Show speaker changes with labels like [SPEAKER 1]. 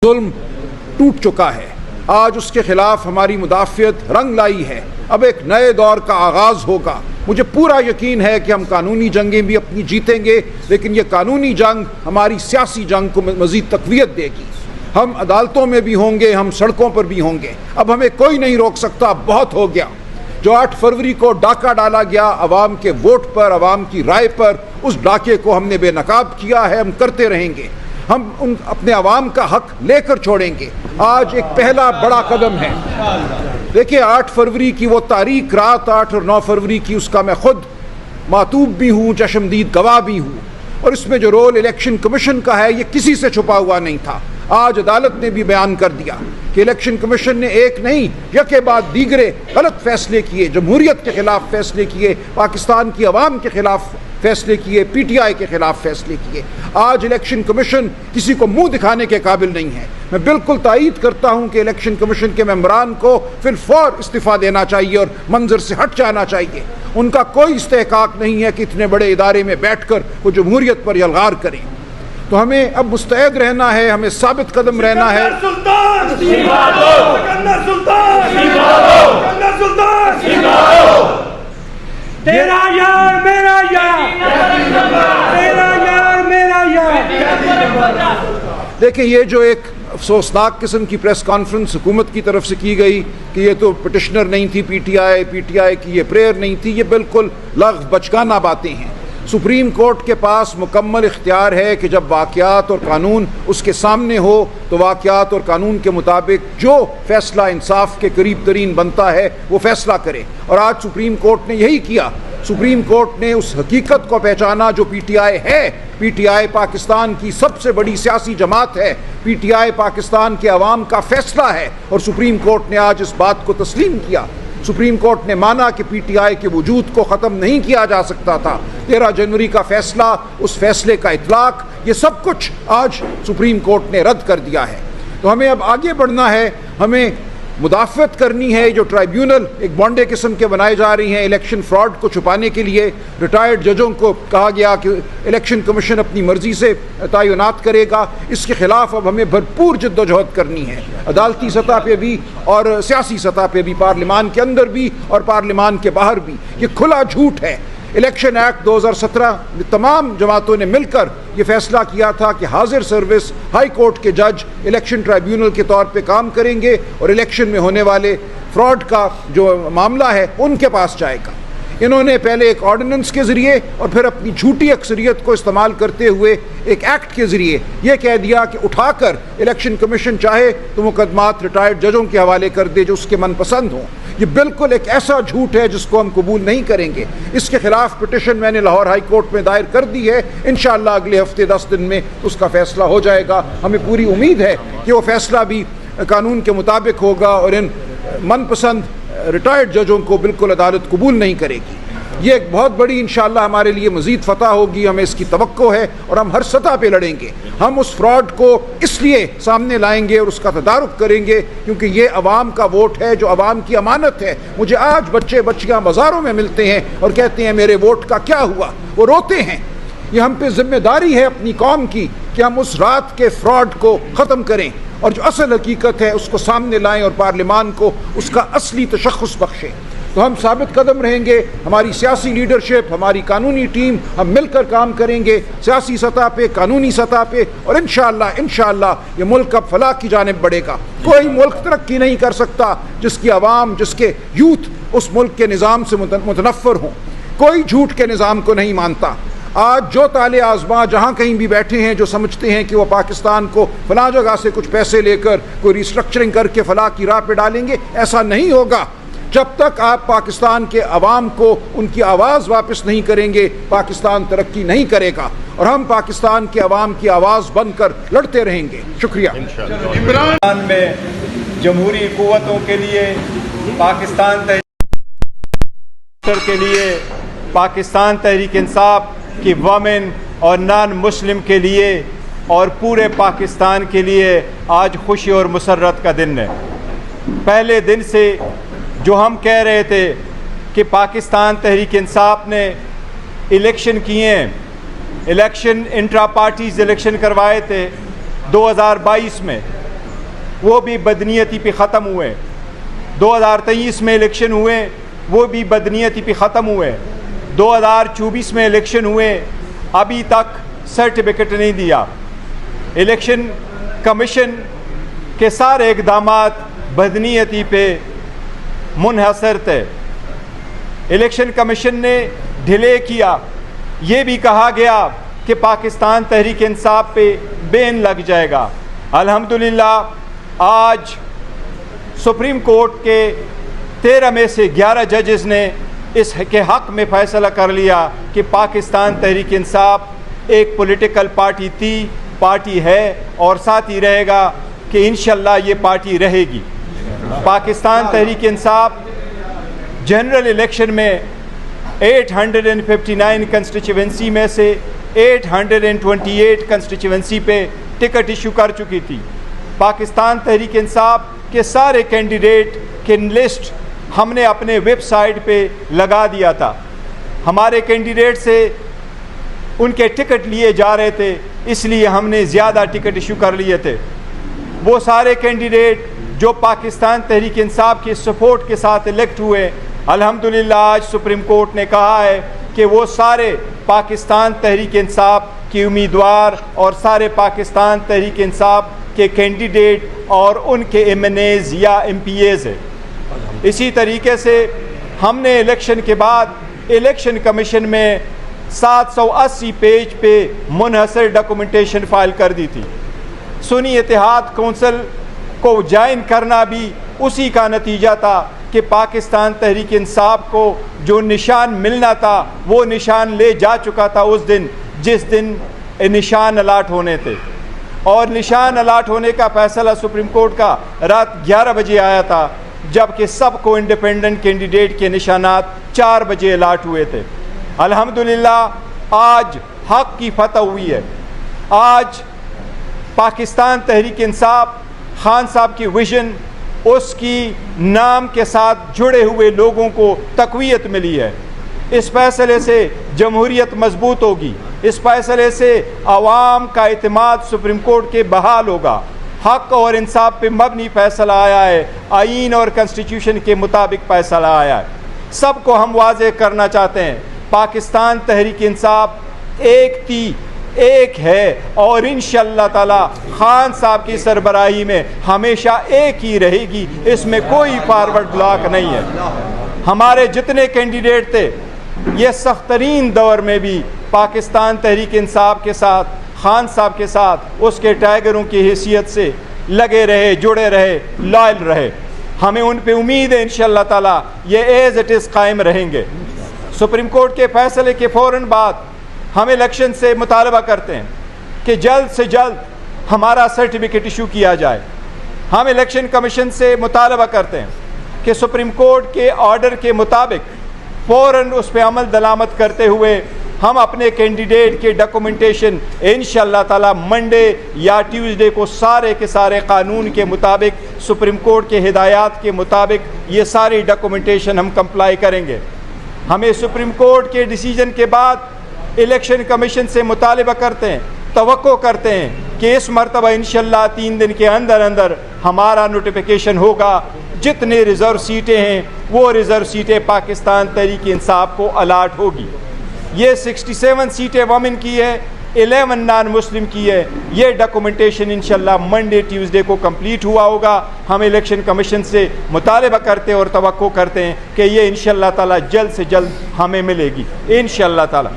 [SPEAKER 1] जुल्म टूट चुका है। आज उसके खिलाफ हमारी मुदाफ़ियत रंग लाई है। अब एक नए दौर का आगाज़ होगा। मुझे पूरा यकीन है कि हम कानूनी जंगें भी अपनी जीतेंगे, लेकिन ये कानूनी जंग हमारी सियासी जंग को मज़ीद तक़वियत देगी। हम अदालतों में भी होंगे, हम सड़कों पर भी होंगे। अब हमें कोई नहीं रोक सकता। बहुत हो गया। जो 8 फरवरी को डाका डाला गया अवाम के वोट पर, अवाम की राय पर, उस डाके को हमने बेनकाब किया है। हम करते रहेंगे। हम अपने अवाम का हक लेकर छोड़ेंगे। आज एक पहला बड़ा कदम है। देखिए, 8 फरवरी की वो तारीख, रात 8 और 9 फरवरी की, उसका मैं खुद मातूब भी हूँ, चश्मदीद गवाह भी हूँ। और इसमें जो रोल इलेक्शन कमीशन का है, ये किसी से छुपा हुआ नहीं था। आज अदालत ने भी बयान कर दिया कि इलेक्शन कमीशन ने एक नहीं यके बाद दीगरे गलत फैसले किए, जमहूरियत के खिलाफ फैसले किए, पाकिस्तान की अवाम के खिलाफ फैसले किए, PTI के खिलाफ फैसले किए। आज इलेक्शन कमीशन किसी को मुंह दिखाने के काबिल नहीं है। मैं बिल्कुल तायीद करता हूं कि इलेक्शन कमीशन के मेंबरान को फिलफौर इस्तीफा देना चाहिए और मंजर से हट जाना चाहिए। उनका कोई इस्तेहकाक नहीं है कि इतने बड़े इदारे में बैठकर वो जमहूरियत पर यलगार करें। तो हमें अब मुस्तैद रहना है, हमें साबित कदम रहना है।
[SPEAKER 2] तेरा यार मेरा यार, तेरा यार मेरा यार।
[SPEAKER 1] देखिए, ये जो एक अफसोसनाक किस्म की प्रेस कॉन्फ्रेंस हुकूमत की तरफ से की गई कि ये तो पिटिशनर नहीं थी PTI की ये प्रेयर नहीं थी, ये बिल्कुल लग़्व बचकाना बातें हैं। सुप्रीम कोर्ट के पास मुकम्मल इख्तियार है कि जब वाक़यात और कानून उसके सामने हो तो वाक़यात और कानून के मुताबिक जो फैसला इंसाफ के करीब तरीन बनता है वो फैसला करे। और आज सुप्रीम कोर्ट ने यही किया। सुप्रीम कोर्ट ने उस हकीकत को पहचाना जो PTI है। PTI पाकिस्तान की सबसे बड़ी सियासी जमात है। PTI पाकिस्तान के अवाम का फैसला है और सुप्रीम कोर्ट ने आज इस बात को तस्लीम किया। सुप्रीम कोर्ट ने माना कि PTI के वजूद को ख़त्म नहीं किया जा सकता था। 13 जनवरी का फैसला, उस फैसले का इतलाक, ये सब कुछ आज सुप्रीम कोर्ट ने रद्द कर दिया है। तो हमें अब आगे बढ़ना है। हमें मुदाफ़त करनी है। जो ट्राइब्यूनल एक बॉन्डे किस्म के बनाए जा रही हैं इलेक्शन फ्रॉड को छुपाने के लिए, रिटायर्ड जजों को कहा गया कि इलेक्शन कमीशन अपनी मर्जी से तयनात करेगा। इसके खिलाफ अब हमें भरपूर जद्दोजहद करनी है, अदालती सतह पे भी और सियासी सतह पे भी, पार्लिमान के अंदर भी और पार्लिमान के बाहर भी। ये खुला झूठ है। इलेक्शन एक्ट 2017 तमाम जमातों ने मिलकर ये फैसला किया था कि हाजिर सर्विस हाई कोर्ट के जज इलेक्शन ट्राइब्यूनल के तौर पे काम करेंगे और इलेक्शन में होने वाले फ्रॉड का जो मामला है उनके पास जाएगा। इन्होंने पहले एक ऑर्डिनेंस के ज़रिए और फिर अपनी झूठी अक्सरियत को इस्तेमाल करते हुए एक एक्ट के ज़रिए ये कह दिया कि उठाकर इलेक्शन कमीशन चाहे तो मुकदमात रिटायर्ड जजों के हवाले कर दे जो उसके मनपसंद हों। ये बिल्कुल एक ऐसा झूठ है जिसको हम कबूल नहीं करेंगे। इसके खिलाफ पिटिशन मैंने लाहौर हाई कोर्ट में दायर कर दी है। इंशाअल्लाह अगले हफ्ते 10 दिन में उसका फैसला हो जाएगा। हमें पूरी उम्मीद है कि वो फैसला भी कानून के मुताबिक होगा और इन मनपसंद रिटायर्ड जजों को बिल्कुल अदालत कबूल नहीं करेगी। ये एक बहुत बड़ी इंशाअल्लाह हमारे लिए मज़ीद फ़तह होगी। हमें इसकी तवक्को है और हम हर सतह पे लड़ेंगे। हम उस फ्रॉड को इसलिए सामने लाएंगे और उसका तदारुक करेंगे क्योंकि ये अवाम का वोट है, जो अवाम की अमानत है। मुझे आज बच्चे बच्चियाँ बाज़ारों में मिलते हैं और कहते हैं मेरे वोट का क्या हुआ, वो रोते हैं। ये हम पे जिम्मेदारी है अपनी कौम की कि हम उस रात के फ्रॉड को ख़त्म करें और जो असल हकीकत है उसको सामने लाएं और पार्लिमान को उसका असली तशख़्ख़ुस बख्शें। तो हम साबित कदम रहेंगे। हमारी सियासी लीडरशिप, हमारी कानूनी टीम, हम मिलकर काम करेंगे सियासी सतह पे, कानूनी सतह पे, और इंशाअल्लाह ये मुल्क अब फलाह की जानिब बढ़ेगा। कोई मुल्क तरक्की नहीं कर सकता जिसकी आवाम, जिसके यूथ उस मुल्क के निज़ाम से मुतनफ़्फ़र हों। कोई झूठ के निज़ाम को नहीं मानता। आज जो ताले आज़मा जहाँ कहीं भी बैठे हैं, जो समझते हैं कि वो पाकिस्तान को फलां जगह से कुछ पैसे लेकर कोई रिस्ट्रक्चरिंग करके फलाह की राह पे डालेंगे, ऐसा नहीं होगा। जब तक आप पाकिस्तान के अवाम को उनकी आवाज़ वापस नहीं करेंगे, पाकिस्तान तरक्की नहीं करेगा और हम पाकिस्तान के अवाम की आवाज़ बनकर लड़ते रहेंगे। शुक्रिया।
[SPEAKER 3] इमरान में जमहूरी कुव्वतों के लिए, पाकिस्तान के लिए, पाकिस्तान तहरीक इंसाफ की वमेन और नॉन मुस्लिम के लिए और पूरे पाकिस्तान के लिए आज खुशी और मुसर्रत का दिन है। पहले दिन से जो हम कह रहे थे कि पाकिस्तान तहरीक इंसाफ ने इलेक्शन किए हैं, इलेक्शन इंट्रा पार्टीज इलेक्शन करवाए थे 2022 में, वो भी बदनीयती पे ख़त्म हुए। 2023 में इलेक्शन हुए, वो भी बदनीयती पे ख़त्म हुए। 2024 में इलेक्शन हुए, अभी तक सर्टिफिकेट नहीं दिया। इलेक्शन कमीशन के सारे इक़दामात बदनीयती पे मुनहसर थे। इलेक्शन कमीशन ने डिले किया। ये भी कहा गया कि पाकिस्तान तहरीक इंसाफ पे बैन लग जाएगा। अल्हम्दुलिल्लाह आज सुप्रीम कोर्ट के 13 में से 11 जजेस ने इसके हक़ में फ़ैसला कर लिया कि पाकिस्तान तहरीक इंसाफ एक पॉलिटिकल पार्टी है और साथ ही रहेगा कि इंशाल्लाह ये पार्टी रहेगी। पाकिस्तान तहरीक इंसाफ जनरल इलेक्शन में 859 कंस्टिट्यूंसी में से 828 कंस्टिट्यूंसी पे टिकट इशू कर चुकी थी। पाकिस्तान तहरीक इंसाफ के सारे कैंडिडेट के लिस्ट हमने अपने वेबसाइट पे लगा दिया था। हमारे कैंडिडेट से उनके टिकट लिए जा रहे थे, इसलिए हमने ज़्यादा टिकट इशू कर लिए थे। वो सारे कैंडिडेट जो पाकिस्तान तहरीक इंसाफ के सपोर्ट के साथ इलेक्ट हुए, अल्हम्दुलिल्लाह आज सुप्रीम कोर्ट ने कहा है कि वो सारे पाकिस्तान तहरीक इंसाफ के उम्मीदवार और सारे पाकिस्तान तहरीक इंसाफ के कैंडिडेट और उनके MNAs या MPAs है। इसी तरीके से हमने इलेक्शन के बाद इलेक्शन कमीशन में 780 पेज पे मुनहसर डॉक्यूमेंटेशन फ़ाइल कर दी थी। सुन्नी इत्तेहाद कौंसिल को ज्वाइन करना भी उसी का नतीजा था कि पाकिस्तान तहरीक इंसाफ को जो निशान मिलना था वो निशान ले जा चुका था उस दिन जिस दिन निशान अलाट होने थे। और निशान अलाट होने का फैसला सुप्रीम कोर्ट का रात 11 बजे आया था, जबकि सबको इंडिपेंडेंट कैंडिडेट के निशानात 4 बजे अलाट हुए थे। अल्हम्दुलिल्लाह आज हक़ की फतह हुई है। आज पाकिस्तान तहरीक इंसाफ खान साहब की विजन, उसकी नाम के साथ जुड़े हुए लोगों को तक़वियत मिली है। इस फैसले से जमहूरियत मजबूत होगी। इस फैसले से आवाम का इत्मीनान सुप्रीम कोर्ट के बहाल होगा। हक़ और इंसाफ पे मबनी फ़ैसला आया है, आईन और कॉन्स्टिट्यूशन के मुताबिक फ़ैसला आया है। सबको हम वाज़ेह करना चाहते हैं, पाकिस्तान तहरीक इंसाफ एक है और इंशाअल्लाह ताला खान साहब की सरबराही में हमेशा एक ही रहेगी। इसमें कोई फॉरवर्ड ब्लॉक नहीं है। हमारे जितने कैंडिडेट थे ये सख्त तरीन दौर में भी पाकिस्तान तहरीक इंसाफ के साथ, खान साहब के साथ उसके टाइगरों की हैसियत से लगे रहे, जुड़े रहे, लॉयल रहे। हमें उन पे उम्मीद है इंशाअल्लाह ताला ये एज़ इट इज़ कायम रहेंगे। सुप्रीम कोर्ट के फैसले के फ़ौरन बाद हम इलेक्शन से मुतालबा करते हैं कि जल्द से जल्द हमारा सर्टिफिकेट इशू किया जाए। हम इलेक्शन कमीशन से मुतालबा करते हैं कि सुप्रीम कोर्ट के ऑर्डर के मुताबिक फ़ौरन उस पर अमल दरामद करते हुए हम अपने कैंडिडेट के डॉक्यूमेंटेशन इंशाअल्लाह ताला मंडे या ट्यूसडे को सारे के सारे कानून के मुताबिक, सुप्रीम कोर्ट के हिदायत के मुताबिक ये सारी डॉक्यूमेंटेशन हम कंप्लाई करेंगे। हमें सुप्रीम कोर्ट के डिसीजन के बाद इलेक्शन कमीशन से मुतालबा करते हैं, तवक्को करते हैं कि इस मरतबा इंशाअल्लाह 3 दिन के अंदर अंदर हमारा नोटिफिकेशन होगा। जितने रिज़र्व सीटें हैं वो रिज़र्व सीटें पाकिस्तान तहरीक इंसाफ को अलाट होगी। ये 67 सीटें वमेन की है, 11 नॉन मुस्लिम की है। ये डॉक्यूमेंटेशन इंशाअल्लाह मंडे ट्यूसडे को कंप्लीट हुआ होगा। हम इलेक्शन कमीशन से मुतालबा करते हैं और तवक्को करते हैं कि ये इंशाअल्लाह ताला जल्द से जल्द हमें मिलेगी इंशाअल्लाह ताला।